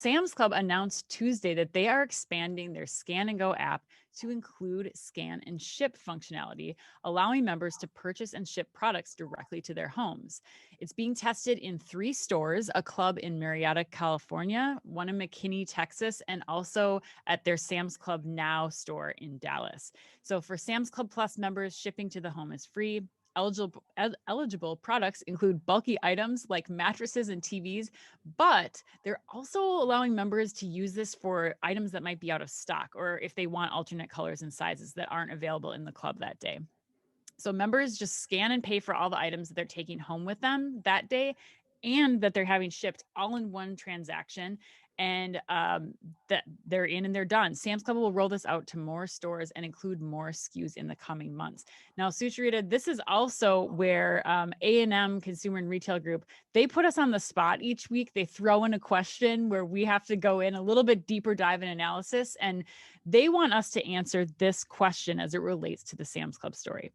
Sam's Club announced Tuesday that they are expanding their Scan and Go app to include scan and ship functionality, allowing members to purchase and ship products directly to their homes. It's being tested in 3 stores, a club in Marietta, California, one in McKinney, Texas, and also at their Sam's Club Now store in Dallas. So for Sam's Club Plus members, shipping to the home is free. Eligible products include bulky items like mattresses and TVs, but they're also allowing members to use this for items that might be out of stock or if they want alternate colors and sizes that aren't available in the club that day. So members just scan and pay for all the items that they're taking home with them that day and that they're having shipped all in one transaction, and that they're in and they're done. Sam's Club will roll this out to more stores and include more SKUs in the coming months. Now, Sucharita, this is also where A&M Consumer and Retail Group, they put us on the spot each week. They throw in a question where we have to go in a little bit deeper dive in analysis, and they want us to answer this question as it relates to the Sam's Club story.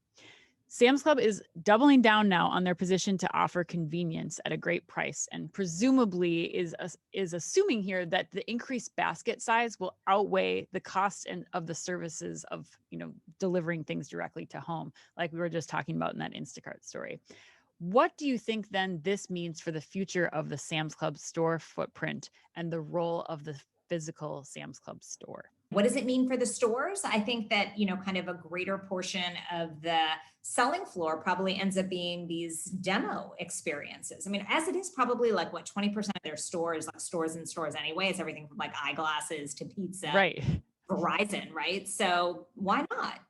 Sam's Club is doubling down now on their position to offer convenience at a great price, and presumably is assuming here that the increased basket size will outweigh the cost of the services of, delivering things directly to home, like we were just talking about in that Instacart story. What do you think then this means for the future of the Sam's Club store footprint and the role of the physical Sam's Club store? What does it mean for the stores? I think that, kind of a greater portion of the selling floor probably ends up being these demo experiences. I mean, as it is probably like 20% of their stores, like stores in stores anyway, it's everything from like eyeglasses to pizza, right? Verizon, right? So why not?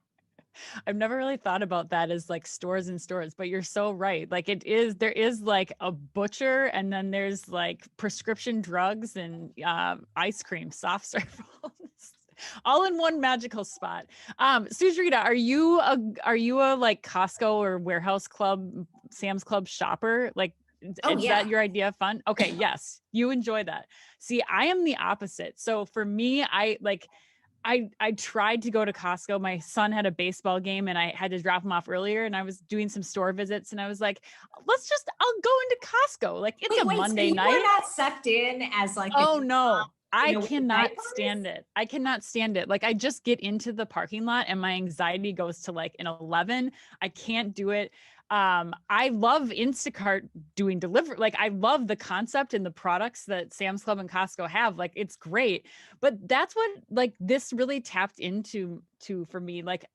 I've never really thought about that as like stores and stores, but you're so right. Like there is like a butcher, and then there's like prescription drugs and ice cream, soft serve, all in one magical spot. Sucharita, are you a like Costco or Warehouse Club, Sam's Club shopper? Like, is that your idea of fun? Okay, yes, you enjoy that. See, I am the opposite. So for me, I tried to go to Costco. My son had a baseball game and I had to drop him off earlier, and I was doing some store visits, and I was like, I'll go into Costco. Like, it's a Monday night. You were not sucked in as like, oh no, I cannot stand it. I cannot stand it. Like, I just get into the parking lot and my anxiety goes to like an 11. I can't do it. I love Instacart doing delivery. Like, I love the concept and the products that Sam's Club and Costco have. Like, it's great. But that's what like this really tapped into for me. Like,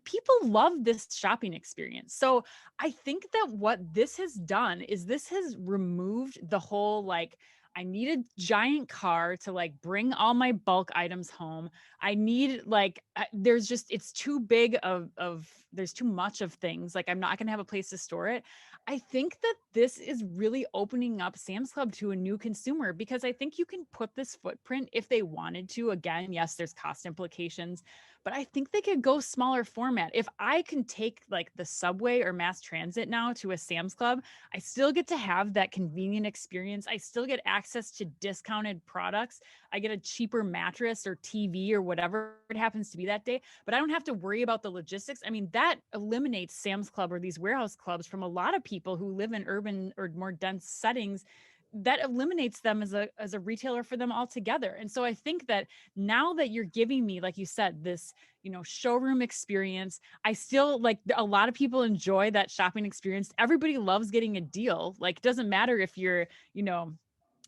people love this shopping experience. So I think that what this has done is this has removed the whole like, I need a giant car to like bring all my bulk items home. I need like, there's just, it's too big there's too much of things. Like, I'm not going to have a place to store it. I think that this is really opening up Sam's Club to a new consumer, because I think you can put this footprint if they wanted to. Again, yes, there's cost implications, but I think they could go smaller format. If I can take like the subway or mass transit now to a Sam's Club, I still get to have that convenient experience. I still get access to discounted products. I get a cheaper mattress or TV or whatever it happens to be that day, but I don't have to worry about the logistics. I mean, that eliminates Sam's Club or these warehouse clubs from a lot of people who live in urban or more dense settings. That eliminates them as a retailer for them altogether. And so I think that now that you're giving me, like you said, this, showroom experience, I still like, a lot of people enjoy that shopping experience. Everybody loves getting a deal. Like, it doesn't matter if you're,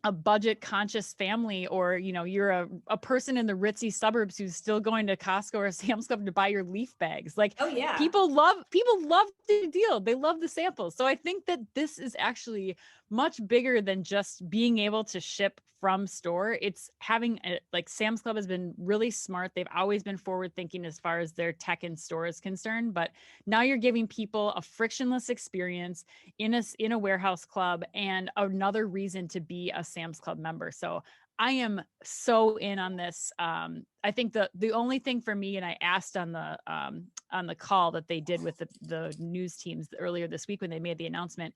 a budget conscious family, or you're a person in the ritzy suburbs who's still going to Costco or Sam's Club to buy your leaf bags. Like, people love the deal. They love the samples. So I think that this is actually much bigger than just being able to ship from store. It's having like, Sam's Club has been really smart. They've always been forward thinking as far as their tech in store is concerned, but now you're giving people a frictionless experience in a warehouse club, and another reason to be a Sam's Club member. So I am so in on this. I think the only thing for me, and I asked on the call that they did with the news teams earlier this week when they made the announcement,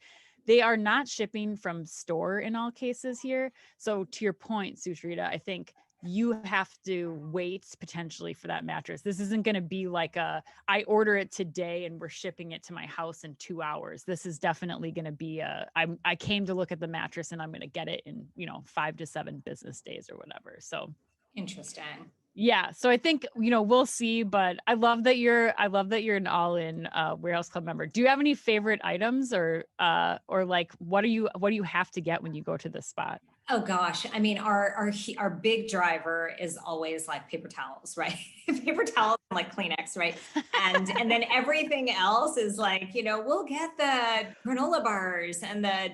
they are not shipping from store in all cases here. So to your point, Sucharita, I think you have to wait potentially for that mattress. This isn't going to be like I order it today and we're shipping it to my house in 2 hours. This is definitely going to be I came to look at the mattress and I'm going to get it in, 5 to 7 business days or whatever. So Interesting. yeah. So I think, we'll see, but I love that you're an all in warehouse club member. Do you have any favorite items or like, what do you have to get when you go to this spot? Oh gosh, I mean, our big driver is always like paper towels, right? Paper towels and like Kleenex, right? And then everything else is like, we'll get the granola bars and the,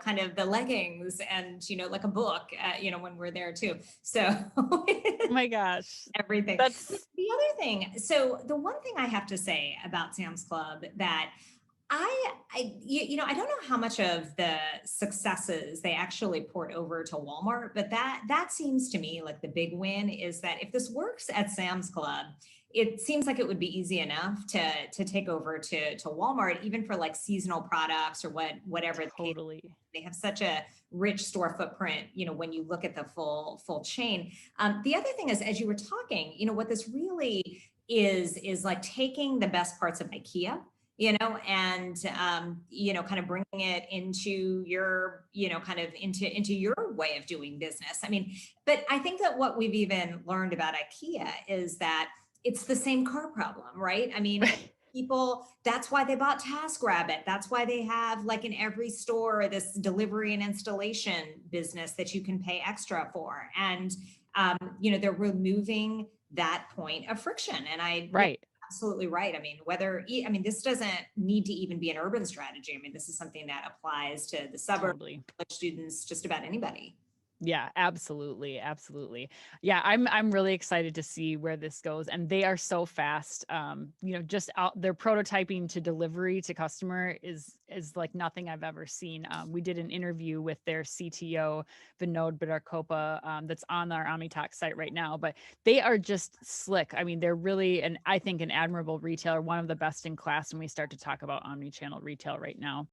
kind of the leggings and, like a book, when we're there too. So Oh my gosh. everything. That's The other thing, so the one thing I have to say about Sam's Club that I don't know how much of the successes they actually port over to Walmart, but that seems to me like the big win is that if this works at Sam's Club, it seems like it would be easy enough to take over to Walmart, even for like seasonal products or whatever. totally. They have such a rich store footprint, when you look at the full chain. The other thing is, as you were talking, what this really is like taking the best parts of IKEA, and kind of bringing it into your, kind of into your way of doing business. I mean, but I think that what we've even learned about IKEA is that it's the same car problem, right? I mean, people, that's why they bought TaskRabbit. That's why they have, like, in every store, this delivery and installation business that you can pay extra for. And, they're removing that point of friction. And Right. absolutely right. I mean, this doesn't need to even be an urban strategy. I mean, this is something that applies to the suburbs, Totally. students, just about anybody. Yeah, absolutely. Absolutely. Yeah, I'm really excited to see where this goes. And they are so fast. Just out their prototyping to delivery to customer is like nothing I've ever seen. We did an interview with their CTO, Vinod Bidarkopa, that's on our OmniTalk site right now, but they are just slick. I mean, they're really I think an admirable retailer, one of the best in class when we start to talk about omni-channel retail right now.